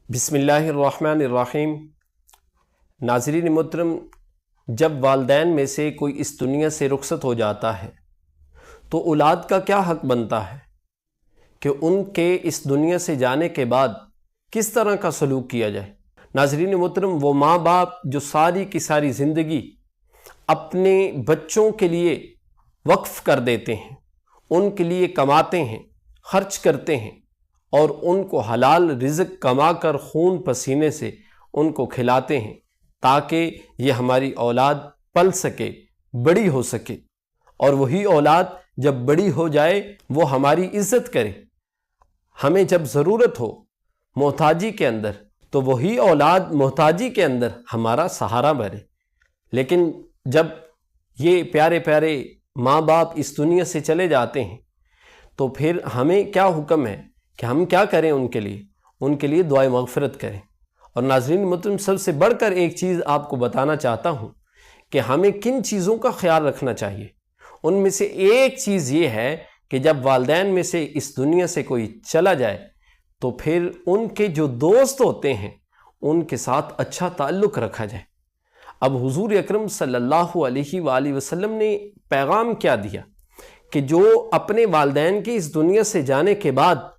بسم اللہ الرحمن الرحیم۔ ناظرین محترم، جب والدین میں سے کوئی اس دنیا سے رخصت ہو جاتا ہے تو اولاد کا کیا حق بنتا ہے کہ ان کے اس دنیا سے جانے کے بعد کس طرح کا سلوک کیا جائے۔ ناظرین محترم، وہ ماں باپ جو ساری کی ساری زندگی اپنے بچوں کے لیے وقف کر دیتے ہیں، ان کے لیے کماتے ہیں، خرچ کرتے ہیں اور ان کو حلال رزق کما کر خون پسینے سے ان کو کھلاتے ہیں تاکہ یہ ہماری اولاد پل سکے، بڑی ہو سکے، اور وہی اولاد جب بڑی ہو جائے وہ ہماری عزت کرے، ہمیں جب ضرورت ہو محتاجی کے اندر تو وہی اولاد محتاجی کے اندر ہمارا سہارا بنے۔ لیکن جب یہ پیارے پیارے ماں باپ اس دنیا سے چلے جاتے ہیں تو پھر ہمیں کیا حکم ہے کہ ہم کیا کریں؟ ان کے لیے دعائے مغفرت کریں۔ اور ناظرین محترم، سب سے بڑھ کر ایک چیز آپ کو بتانا چاہتا ہوں کہ ہمیں کن چیزوں کا خیال رکھنا چاہیے۔ ان میں سے ایک چیز یہ ہے کہ جب والدین میں سے اس دنیا سے کوئی چلا جائے تو پھر ان کے جو دوست ہوتے ہیں ان کے ساتھ اچھا تعلق رکھا جائے۔ اب حضور اکرم صلی اللہ علیہ وآلہ وسلم نے پیغام کیا دیا کہ جو اپنے والدین کے اس دنیا سے جانے کے بعد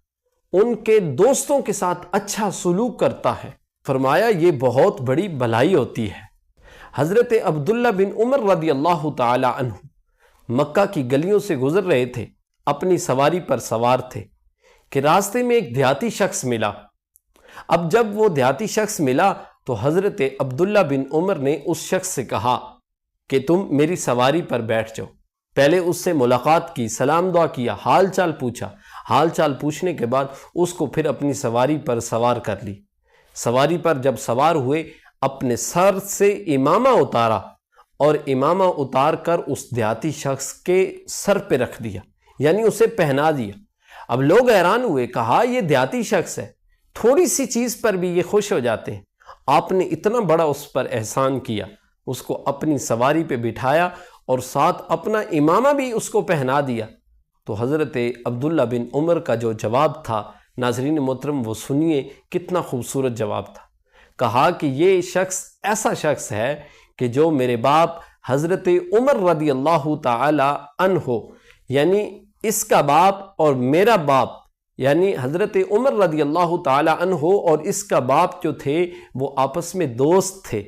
ان کے دوستوں کے ساتھ اچھا سلوک کرتا ہے، فرمایا یہ بہت بڑی بھلائی ہوتی ہے۔ حضرت عبداللہ بن عمر رضی اللہ تعالی عنہ مکہ کی گلیوں سے گزر رہے تھے، اپنی سواری پر سوار تھے کہ راستے میں ایک دیہاتی شخص ملا۔ اب جب وہ دیہاتی شخص ملا تو حضرت عبداللہ بن عمر نے اس شخص سے کہا کہ تم میری سواری پر بیٹھ جاؤ۔ پہلے اس سے ملاقات کی، سلام دعا کیا، حال چال پوچھا۔ حال چال پوچھنے کے بعد اس کو پھر اپنی سواری پر سوار کر لی۔ سواری پر جب سوار ہوئے اپنے سر سے امامہ اتارا اور امامہ اتار کر اس دیہاتی شخص کے سر پہ رکھ دیا، یعنی اسے پہنا دیا۔ اب لوگ حیران ہوئے، کہا یہ دیہاتی شخص ہے، تھوڑی سی چیز پر بھی یہ خوش ہو جاتے ہیں، آپ نے اتنا بڑا اس پر احسان کیا، اس کو اپنی سواری پہ بٹھایا اور ساتھ اپنا امامہ بھی اس کو پہنا دیا۔ تو حضرت عبداللہ بن عمر کا جو جواب تھا، ناظرین محترم وہ سنیے، کتنا خوبصورت جواب تھا۔ کہا کہ یہ شخص ایسا شخص ہے کہ جو میرے باپ حضرت عمر رضی اللہ تعالی عنہ، یعنی اس کا باپ اور میرا باپ یعنی حضرت عمر رضی اللہ تعالی عنہ اور اس کا باپ جو تھے وہ آپس میں دوست تھے۔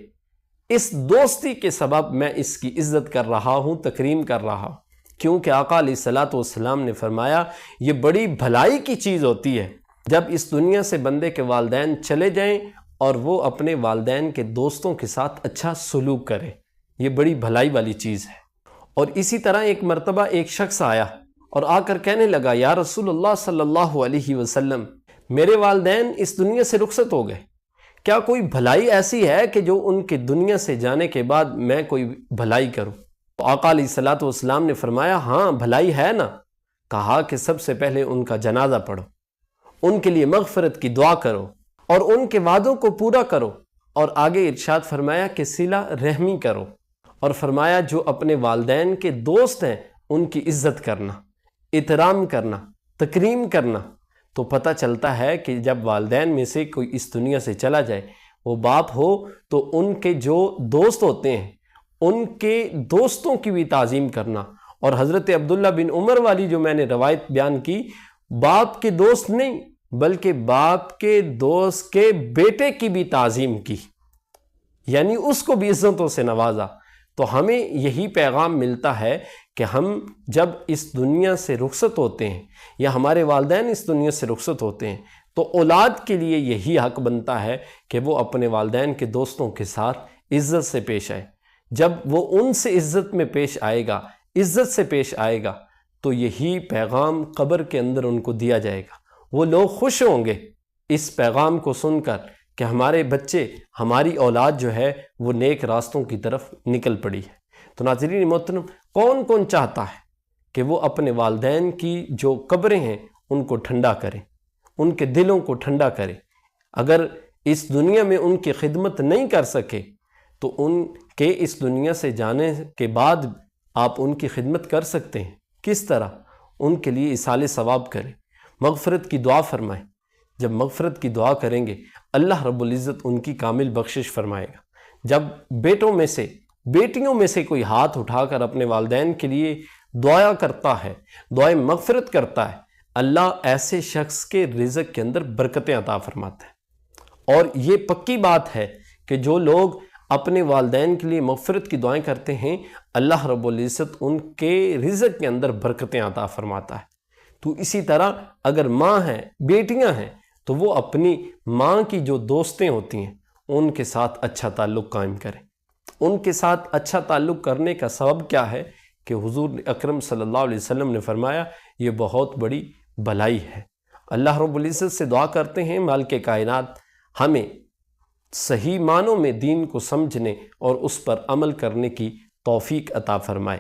اس دوستی کے سبب میں اس کی عزت کر رہا ہوں، تکریم کر رہا ہوں، کیونکہ آقا علیہ الصلوۃ والسلام نے فرمایا یہ بڑی بھلائی کی چیز ہوتی ہے جب اس دنیا سے بندے کے والدین چلے جائیں اور وہ اپنے والدین کے دوستوں کے ساتھ اچھا سلوک کرے، یہ بڑی بھلائی والی چیز ہے۔ اور اسی طرح ایک مرتبہ ایک شخص آیا اور آ کر کہنے لگا، یا رسول اللہ صلی اللہ علیہ وسلم، میرے والدین اس دنیا سے رخصت ہو گئے، کیا کوئی بھلائی ایسی ہے کہ جو ان کے دنیا سے جانے کے بعد میں کوئی بھلائی کروں؟ تو آقا علیہ الصلوۃ والسلام نے فرمایا، ہاں بھلائی ہے نا۔ کہا کہ سب سے پہلے ان کا جنازہ پڑھو، ان کے لیے مغفرت کی دعا کرو اور ان کے وعدوں کو پورا کرو، اور آگے ارشاد فرمایا کہ صلہ رحمی کرو، اور فرمایا جو اپنے والدین کے دوست ہیں ان کی عزت کرنا، احترام کرنا، تکریم کرنا۔ تو پتہ چلتا ہے کہ جب والدین میں سے کوئی اس دنیا سے چلا جائے، وہ باپ ہو تو ان کے جو دوست ہوتے ہیں ان کے دوستوں کی بھی تعظیم کرنا۔ اور حضرت عبداللہ بن عمر والی جو میں نے روایت بیان کی، باپ کے دوست نہیں بلکہ باپ کے دوست کے بیٹے کی بھی تعظیم کی، یعنی اس کو بھی عزتوں سے نوازا۔ تو ہمیں یہی پیغام ملتا ہے کہ ہم جب اس دنیا سے رخصت ہوتے ہیں یا ہمارے والدین اس دنیا سے رخصت ہوتے ہیں تو اولاد کے لیے یہی حق بنتا ہے کہ وہ اپنے والدین کے دوستوں کے ساتھ عزت سے پیش آئے۔ جب وہ ان سے عزت میں پیش آئے گا، عزت سے پیش آئے گا، تو یہی پیغام قبر کے اندر ان کو دیا جائے گا۔ وہ لوگ خوش ہوں گے اس پیغام کو سن کر کہ ہمارے بچے، ہماری اولاد جو ہے وہ نیک راستوں کی طرف نکل پڑی ہے۔ تو ناظرین محترم، کون کون چاہتا ہے کہ وہ اپنے والدین کی جو قبریں ہیں ان کو ٹھنڈا کریں، ان کے دلوں کو ٹھنڈا کریں؟ اگر اس دنیا میں ان کی خدمت نہیں کر سکے تو ان کے اس دنیا سے جانے کے بعد آپ ان کی خدمت کر سکتے ہیں۔ کس طرح؟ ان کے لیے ایصال ثواب کریں، مغفرت کی دعا فرمائیں۔ جب مغفرت کی دعا کریں گے اللہ رب العزت ان کی کامل بخشش فرمائے گا۔ جب بیٹیوں میں سے کوئی ہاتھ اٹھا کر اپنے والدین کے لیے دعا کرتا ہے، دعائیں مغفرت کرتا ہے، اللہ ایسے شخص کے رزق کے اندر برکتیں عطا فرماتا ہے۔ اور یہ پکی بات ہے کہ جو لوگ اپنے والدین کے لیے مغفرت کی دعائیں کرتے ہیں، اللہ رب العزت ان کے رزق کے اندر برکتیں عطا فرماتا ہے۔ تو اسی طرح اگر ماں ہیں، بیٹیاں ہیں، تو وہ اپنی ماں کی جو دوستیں ہوتی ہیں ان کے ساتھ اچھا تعلق قائم کریں۔ ان کے ساتھ اچھا تعلق کرنے کا سبب کیا ہے کہ حضور اکرم صلی اللہ علیہ وسلم نے فرمایا یہ بہت بڑی بھلائی ہے۔ اللہ رب العزت سے دعا کرتے ہیں مالک کائنات ہمیں صحیح معنوں میں دین کو سمجھنے اور اس پر عمل کرنے کی توفیق عطا فرمائے۔